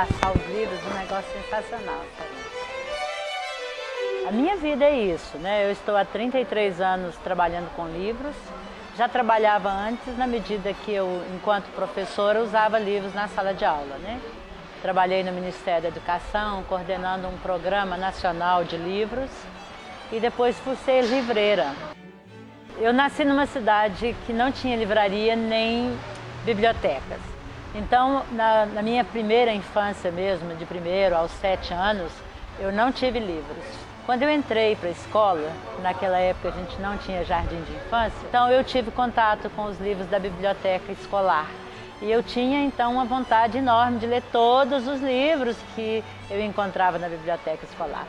abraçar os livros, um negócio sensacional, sabe? A minha vida é isso, né? Eu estou há 33 anos trabalhando com livros. Já trabalhava antes, na medida que eu, enquanto professora, usava livros na sala de aula, né? Trabalhei no Ministério da Educação, coordenando um programa nacional de livros e depois fui ser livreira. Eu nasci numa cidade que não tinha livraria nem bibliotecas. Então, na minha primeira infância mesmo, de 1º aos 7 anos, eu não tive livros. Quando eu entrei para a escola, naquela época a gente não tinha jardim de infância, então eu tive contato com os livros da biblioteca escolar. E eu tinha então uma vontade enorme de ler todos os livros que eu encontrava na biblioteca escolar.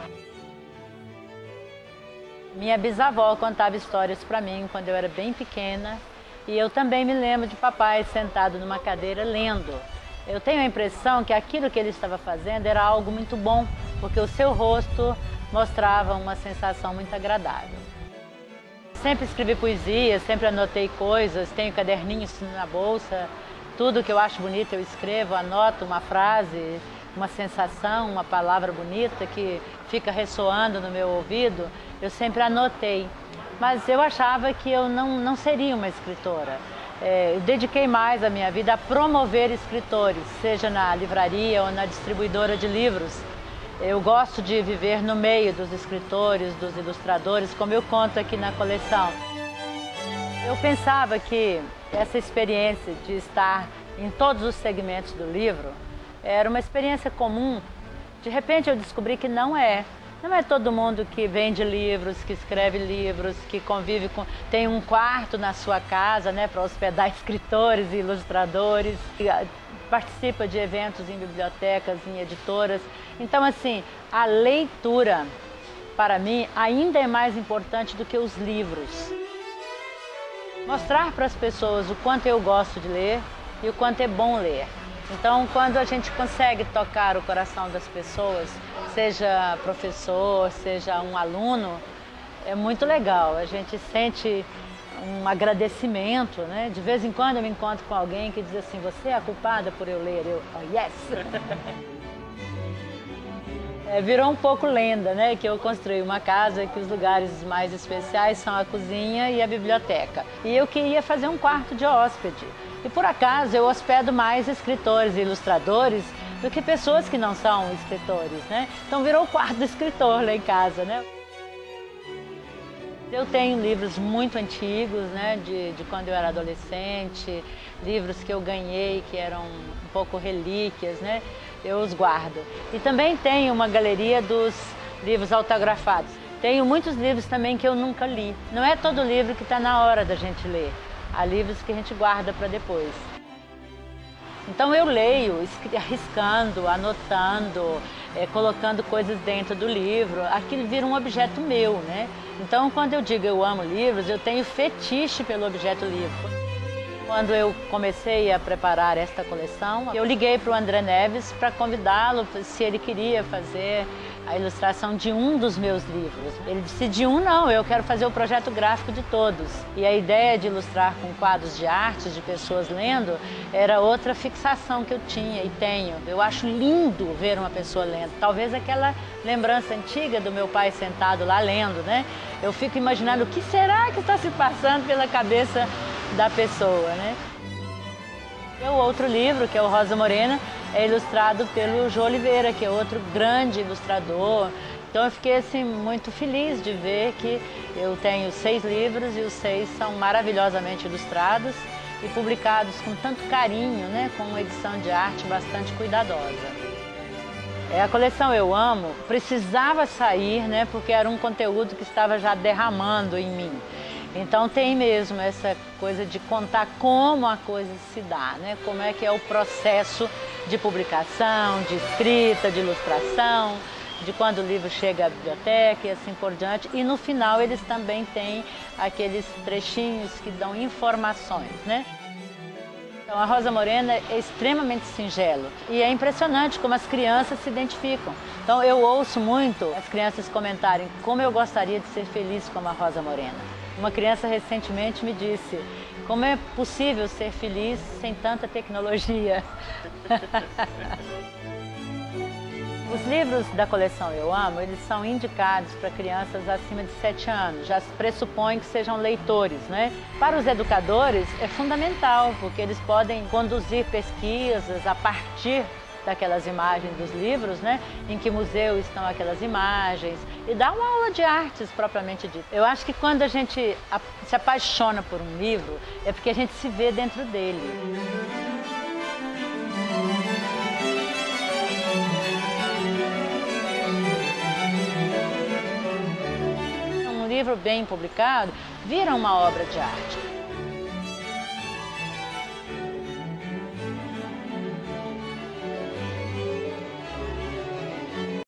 Minha bisavó contava histórias para mim quando eu era bem pequena e eu também me lembro de papai sentado numa cadeira lendo. Eu tenho a impressão que aquilo que ele estava fazendo era algo muito bom, porque o seu rosto mostrava uma sensação muito agradável. Sempre escrevi poesia, sempre anotei coisas, tenho caderninhos na bolsa, tudo que eu acho bonito eu escrevo, anoto uma frase, uma sensação, uma palavra bonita que fica ressoando no meu ouvido, eu sempre anotei. Mas eu achava que eu não seria uma escritora. Eu dediquei mais a minha vida a promover escritores, seja na livraria ou na distribuidora de livros. Eu gosto de viver no meio dos escritores, dos ilustradores, como eu conto aqui na coleção. Eu pensava que essa experiência de estar em todos os segmentos do livro era uma experiência comum. De repente eu descobri que não é. Não é todo mundo que vende livros, que escreve livros, que convive com... tem um quarto na sua casa, né, para hospedar escritores e ilustradores, que participa de eventos em bibliotecas, em editoras. Então, assim, a leitura, para mim, ainda é mais importante do que os livros. Mostrar para as pessoas o quanto eu gosto de ler e o quanto é bom ler. Então, quando a gente consegue tocar o coração das pessoas, seja professor, seja um aluno, é muito legal. A gente sente um agradecimento, né? De vez em quando eu me encontro com alguém que diz assim, você é a culpada por eu ler? Eu, oh, yes! Virou um pouco lenda, né? Que eu construí uma casa que os lugares mais especiais são a cozinha e a biblioteca. E eu queria fazer um quarto de hóspede. E por acaso eu hospedo mais escritores e ilustradores do que pessoas que não são escritores, né? Então virou o quarto do escritor lá em casa, né? Eu tenho livros muito antigos, né? De quando eu era adolescente, livros que eu ganhei que eram um pouco relíquias, né? Eu os guardo. E também tenho uma galeria dos livros autografados. Tenho muitos livros também que eu nunca li. Não é todo livro que está na hora da gente ler. Há livros que a gente guarda para depois. Então eu leio, arriscando, anotando, colocando coisas dentro do livro. Aquilo vira um objeto meu, né? Então quando eu digo eu amo livros, eu tenho fetiche pelo objeto livro. Quando eu comecei a preparar esta coleção, eu liguei para o André Neves para convidá-lo se ele queria fazer a ilustração de um dos meus livros. Ele disse, de um não, eu quero fazer o projeto gráfico de todos. E a ideia de ilustrar com quadros de arte, de pessoas lendo, era outra fixação que eu tinha e tenho. Eu acho lindo ver uma pessoa lendo. Talvez aquela lembrança antiga do meu pai sentado lá lendo, né? Eu fico imaginando o que será que está se passando pela cabeça da pessoa, né? O outro livro, que é o Rosa Morena, é ilustrado pelo Jô Oliveira, que é outro grande ilustrador. Então eu fiquei assim, muito feliz de ver que eu tenho 6 livros e os 6 são maravilhosamente ilustrados e publicados com tanto carinho, né? Com uma edição de arte bastante cuidadosa. A coleção Eu Amo precisava sair, né? Porque era um conteúdo que estava já derramando em mim. Então tem mesmo essa coisa de contar como a coisa se dá, né? Como é que é o processo de publicação, de escrita, de ilustração, de quando o livro chega à biblioteca e assim por diante. E no final eles também têm aqueles trechinhos que dão informações, né? Então a Rosa Morena é extremamente singelo e é impressionante como as crianças se identificam. Então eu ouço muito as crianças comentarem como eu gostaria de ser feliz como a Rosa Morena. Uma criança recentemente me disse, como é possível ser feliz sem tanta tecnologia? livros da coleção Eu Amo, eles são indicados para crianças acima de 7 anos, já se pressupõe que sejam leitores, né? Para os educadores é fundamental, porque eles podem conduzir pesquisas a partir daquelas imagens dos livros, né? Em que museu estão aquelas imagens, e dar uma aula de artes propriamente dita. Eu acho que quando a gente se apaixona por um livro, é porque a gente se vê dentro dele. Um livro bem publicado vira uma obra de arte.